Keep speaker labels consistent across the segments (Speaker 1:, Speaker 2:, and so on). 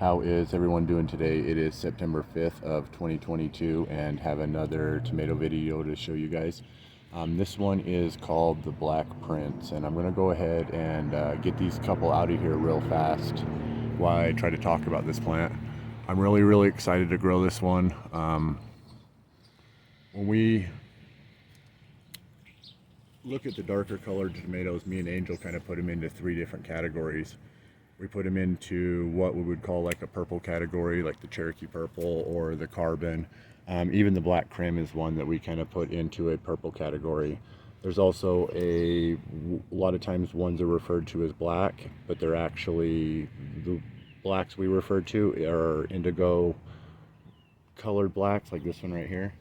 Speaker 1: How is everyone doing today? It is September 5th of 2022 and have another tomato video to show you guys. This one is called the Black Prince, and I'm going to go ahead and get these couple out of here real fast while I try to talk about this plant. I'm really excited to grow this one. When we look at the darker colored tomatoes, me and Angel kind of put them into three different categories. We put them into what we would call like a purple category, like the Cherokee purple or the carbon. Even the black crim is one that we kind of put into a purple category. There's also a lot of times ones are referred to as black, but they're actually, the blacks we refer to are indigo colored blacks, like this one right here.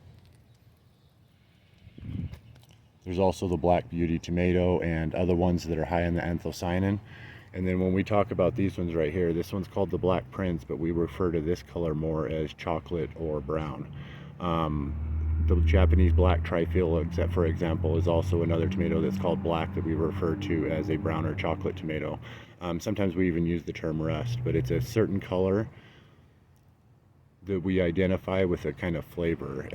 Speaker 1: There's also the Black Beauty tomato and other ones that are high in the anthocyanin. And then when we talk about these ones right here, this one's called the Black Prince, but we refer to this color more as chocolate or brown. The Japanese black trifil, for example, is also another tomato that's called black that we refer to as a brown or chocolate tomato. Sometimes we even use the term rust, but it's a certain color that we identify with a kind of flavor.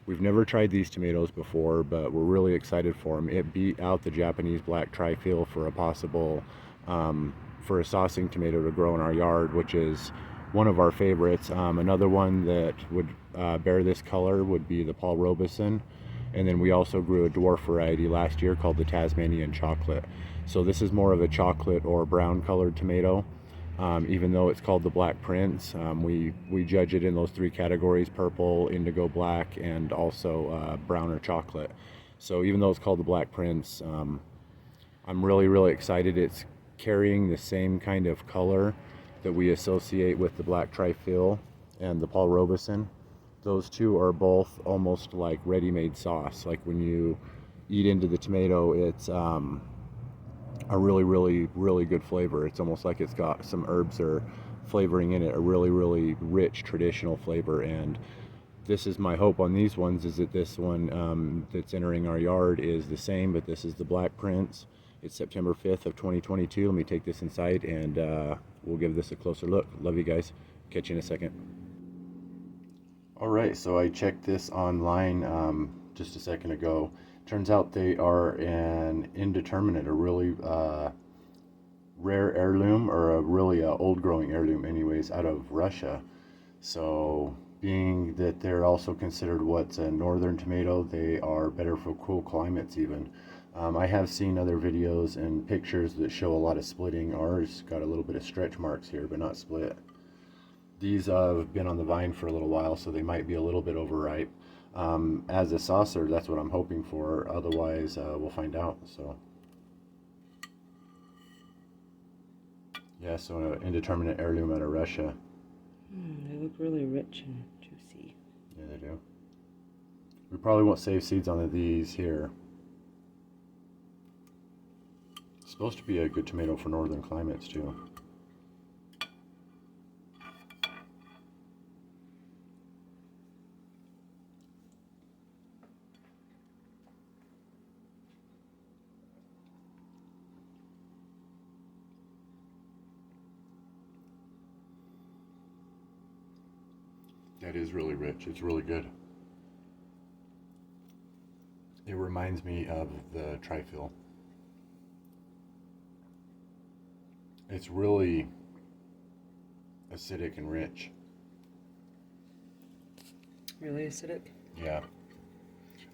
Speaker 1: We've never tried these tomatoes before, but we're really excited for them. It beat out the Japanese black trifil for a possible, for a saucing tomato to grow in our yard, which is one of our favorites. Another one that would bear this color would be the Paul Robeson. And then we also grew a dwarf variety last year called the Tasmanian Chocolate. So this is more of a chocolate or brown colored tomato. Even though it's called the Black Prince, we judge it in those three categories: purple, indigo black, and also brown or chocolate. So even though it's called the Black Prince, I'm really excited. It's carrying the same kind of color that we associate with the black trifil and the Paul Robeson. Those two are both almost like ready-made sauce. Like when you eat into the tomato, it's a really good flavor. It's almost like it's got some herbs or flavoring in it, a really rich traditional flavor. And this is my hope on these ones, is that this one that's entering our yard is the same, but this is the Black Prince. It's September 5th of 2022. Let me take this inside and we'll give this a closer look. Love you guys. Catch you in a second. All right, so I checked this online just a second ago. Turns out they are an indeterminate, a really rare heirloom, or a really old growing heirloom anyways, out of Russia. So being that they're also considered what's a northern tomato, they are better for cool climates even. I have seen other videos and pictures that show a lot of splitting. Ours got a little bit of stretch marks here, but not split. These have been on the vine for a little while, so they might be a little bit overripe. As a saucer, that's what I'm hoping for. Otherwise, we'll find out. So, yeah, so an indeterminate heirloom out of Russia.
Speaker 2: They look really rich and juicy.
Speaker 1: Yeah, they do. We probably won't save seeds on these here. It's supposed to be a good tomato for northern climates too. That is really rich. It's really good. It reminds me of the trifil. It's really acidic and rich.
Speaker 2: Really acidic?
Speaker 1: Yeah.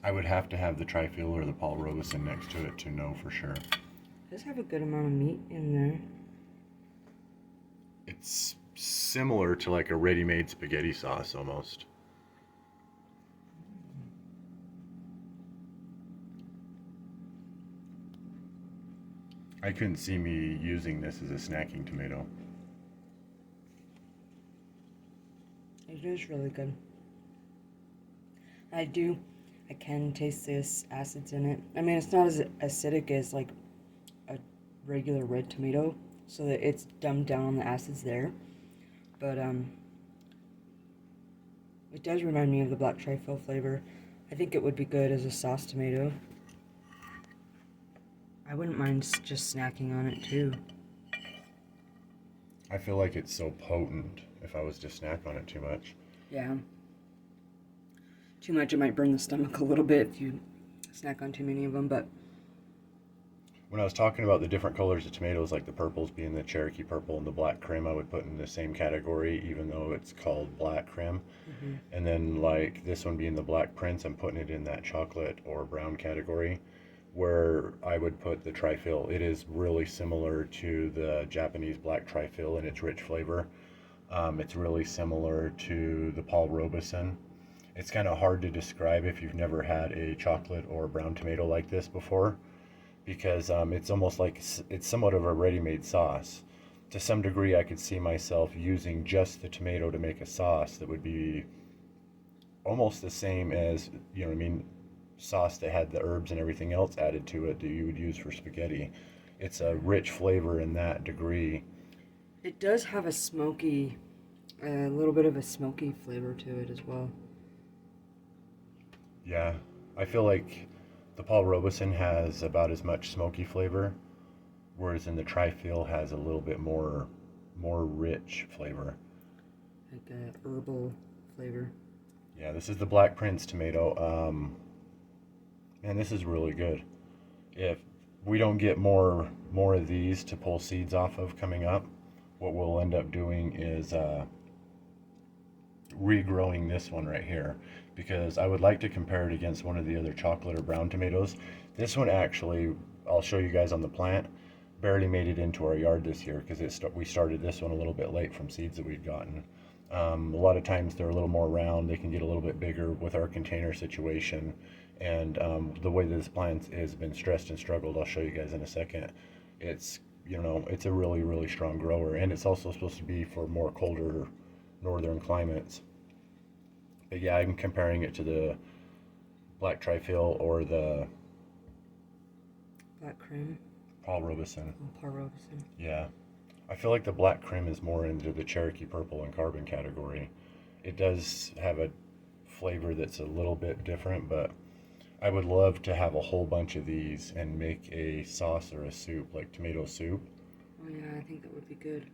Speaker 1: I would have to have the trifil or the Paul Robeson next to it to know for sure.
Speaker 2: It does have a good amount of meat in there.
Speaker 1: It's similar to like a ready-made spaghetti sauce almost. I couldn't see me using this as a snacking tomato.
Speaker 2: It is really good. I can taste this acids in it. I mean, it's not as acidic as like a regular red tomato, so that it's dumbed down on the acids there. But it does remind me of the black trifil flavor. I think it would be good as a sauce tomato. I wouldn't mind just snacking on it too.
Speaker 1: I feel like it's so potent if I was to snack on it too much.
Speaker 2: Yeah. Too much, it might burn the stomach a little bit if you snack on too many of them, but
Speaker 1: When I was talking about the different colors of tomatoes, like the purples being the Cherokee purple and the black Krim, I would put in the same category, even though it's called black Krim. And then, like this one being the Black Prince, I'm putting it in that chocolate or brown category, where I would put the Trifil. It is really similar to the Japanese black Trifil in its rich flavor. It's really similar to the Paul Robeson. It's kind of hard to describe if you've never had a chocolate or brown tomato like this before, because it's almost like it's somewhat of a ready-made sauce. To some degree, I could see myself using just the tomato to make a sauce that would be almost the same as, you know what I mean, sauce that had the herbs and everything else added to it that you would use for spaghetti. It's a rich flavor in that degree.
Speaker 2: it does have a little bit of a smoky flavor to it as well.
Speaker 1: Yeah, I feel like the Paul Robeson has about as much smoky flavor, whereas in the Trifil has a little bit more rich flavor.
Speaker 2: Like a herbal flavor.
Speaker 1: Yeah, this is the Black Prince tomato. Man, this is really good. If we don't get more of these to pull seeds off of coming up, what we'll end up doing is regrowing this one right here, because I would like to compare it against one of the other chocolate or brown tomatoes. This one actually, I'll show you guys on the plant, barely made it into our yard this year because we started this one a little bit late from seeds that we'd gotten. A lot of times they're a little more round, they can get a little bit bigger with our container situation, and the way this plant has been stressed and struggled, I'll show you guys in a second. It's, you know, it's a really, really strong grower, and it's also supposed to be for more colder northern climates. But yeah, I'm comparing it to the Black Trifil or the
Speaker 2: Black Krim.
Speaker 1: Paul Robeson.
Speaker 2: Oh, Paul Robeson.
Speaker 1: Yeah. I feel like the Black Krim is more into the Cherokee Purple and Carbon category. It does have a flavor that's a little bit different, but I would love to have a whole bunch of these and make a sauce or a soup, like tomato soup.
Speaker 2: Oh yeah, I think that would be good.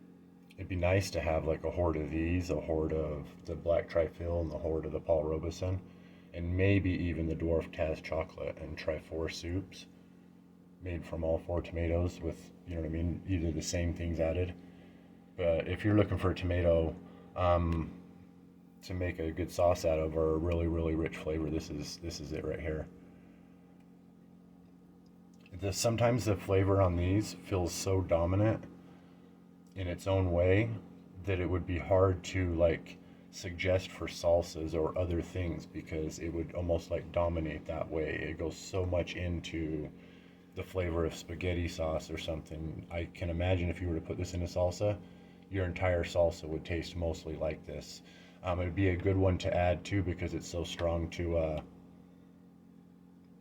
Speaker 1: It'd be nice to have like a horde of these, a horde of the Black Trifil and the horde of the Paul Robeson, and maybe even the Dwarf Taz chocolate, and try 4 soups made from all 4 tomatoes with, you know what I mean, either the same things added. But if you're looking for a tomato to make a good sauce out of, or a really, really rich flavor, this is it right here. Sometimes the flavor on these feels so dominant in its own way that it would be hard to like suggest for salsas or other things, because it would almost like dominate that way. It goes so much into the flavor of spaghetti sauce or something. I can imagine if you were to put this in a salsa, your entire salsa would taste mostly like this. It would be a good one to add too, because it's so strong to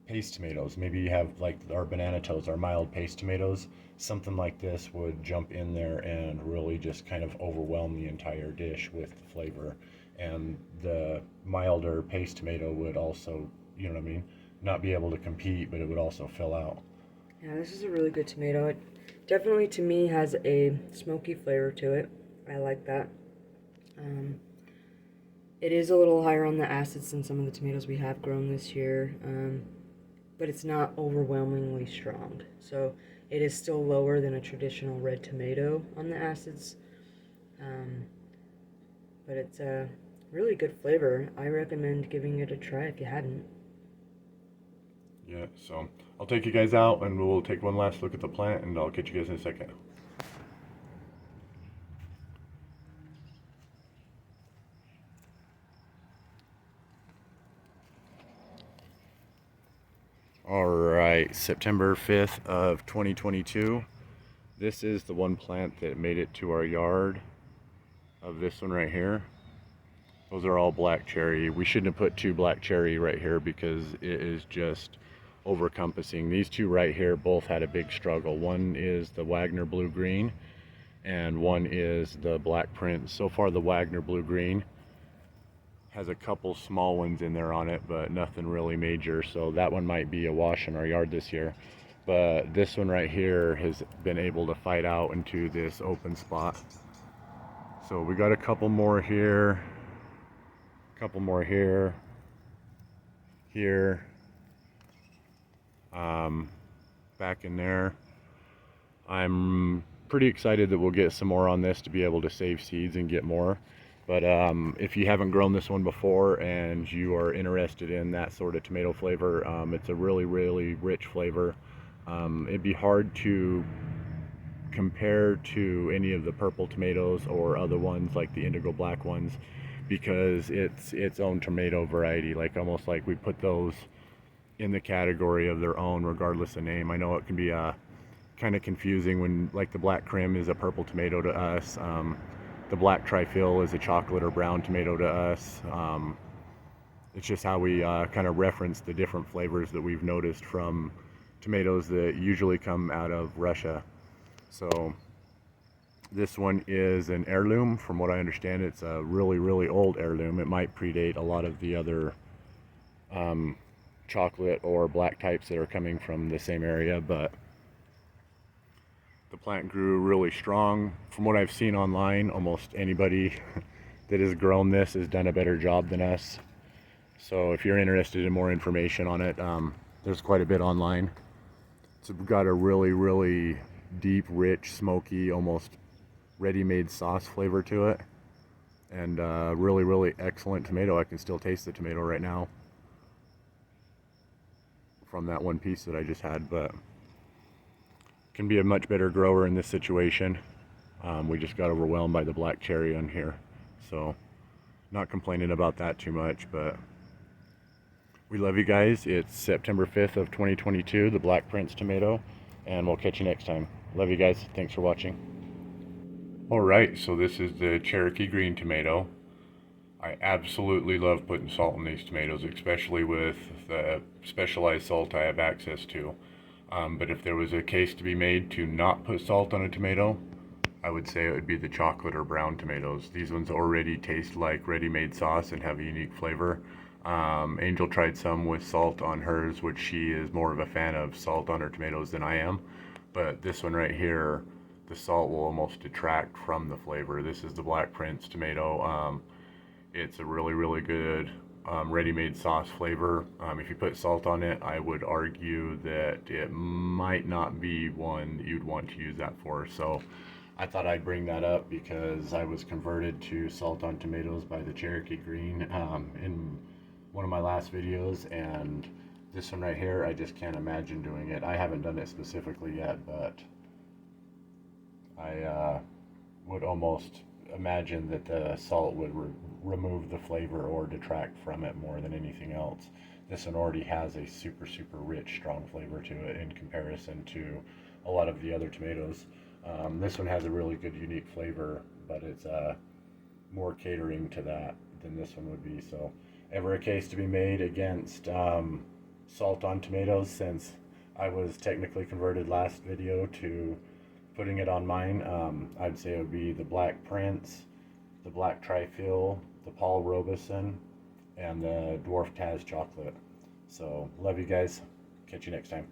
Speaker 1: paste tomatoes. Maybe you have like our banana toast, our mild paste tomatoes. Something like this would jump in there and really just kind of overwhelm the entire dish with the flavor. And the milder paste tomato would also, you know what I mean, not be able to compete, but it would also fill out.
Speaker 2: Yeah, this is a really good tomato. It definitely, to me, has a smoky flavor to it. I like that. It is a little higher on the acids than some of the tomatoes we have grown this year, but it's not overwhelmingly strong. So it is still lower than a traditional red tomato on the acids, but it's a really good flavor. I recommend giving it a try if you hadn't.
Speaker 1: Yeah, so I'll take you guys out and we'll take one last look at the plant, and I'll catch you guys in a second. All right, September 5th of 2022. This is the one plant that made it to our yard of this one right here. Those are all black cherry. We shouldn't have put 2 black cherry right here because it is just overcompassing. These 2 right here both had a big struggle. One is the Wagner Blue Green and one is the Black Prince. So far the Wagner Blue Green has a couple small ones in there on it, but nothing really major, so that one might be a wash in our yard this year. But this one right here has been able to fight out into this open spot So we got a couple more here, here, back in there. I'm pretty excited that we'll get some more on this to be able to save seeds and get more. But if you haven't grown this one before and you are interested in that sort of tomato flavor, it's a really, really rich flavor. It'd be hard to compare to any of the purple tomatoes or other ones like the indigo black ones, because it's its own tomato variety, like almost like we put those in the category of their own regardless of name. I know it can be kind of confusing when, like, the black Krim is a purple tomato to us, the black trifil is a chocolate or brown tomato to us. It's just how we kind of reference the different flavors that we've noticed from tomatoes that usually come out of Russia. So this one is an heirloom. From what I understand, it's a really, really old heirloom. It might predate a lot of the other chocolate or black types that are coming from the same area, but the plant grew really strong. From what I've seen online, almost anybody that has grown this has done a better job than us. So if you're interested in more information on it, there's quite a bit online. It's got a really, really deep, rich, smoky, almost ready-made sauce flavor to it, and really, really excellent tomato. I can still taste the tomato right now from that one piece that I just had, but can be a much better grower in this situation. We just got overwhelmed by the black cherry on here, so not complaining about that too much. But we love you guys. It's September 5th of 2022, the Black Prince tomato, and we'll catch you next time. Love you guys. Thanks for watching. Alright, so this is the Cherokee green tomato. I absolutely love putting salt in these tomatoes, especially with the specialized salt I have access to. But if there was a case to be made to not put salt on a tomato, I would say it would be the chocolate or brown tomatoes. These ones already taste like ready-made sauce and have a unique flavor. Angel tried some with salt on hers, which she is more of a fan of salt on her tomatoes than I am. But this one right here, the salt will almost detract from the flavor. This is the Black Prince tomato. It's a really, really good ready-made sauce flavor. If you put salt on it, I would argue that it might not be one that you'd want to use that for. So I thought I'd bring that up because I was converted to salt on tomatoes by the Cherokee green in one of my last videos, and this one right here, I just can't imagine doing it. I haven't done it specifically yet, but I would almost imagine that the salt would remove the flavor or detract from it more than anything else. This one already has a super, super rich, strong flavor to it in comparison to a lot of the other tomatoes. This one has a really good, unique flavor, but it's more catering to that than this one would be. So ever a case to be made against salt on tomatoes, since I was technically converted last video to putting it on mine, I'd say it would be the Black Prince, the Black Trifil, the Paul Robeson, and the Dwarf Taz chocolate. So love you guys. Catch you next time.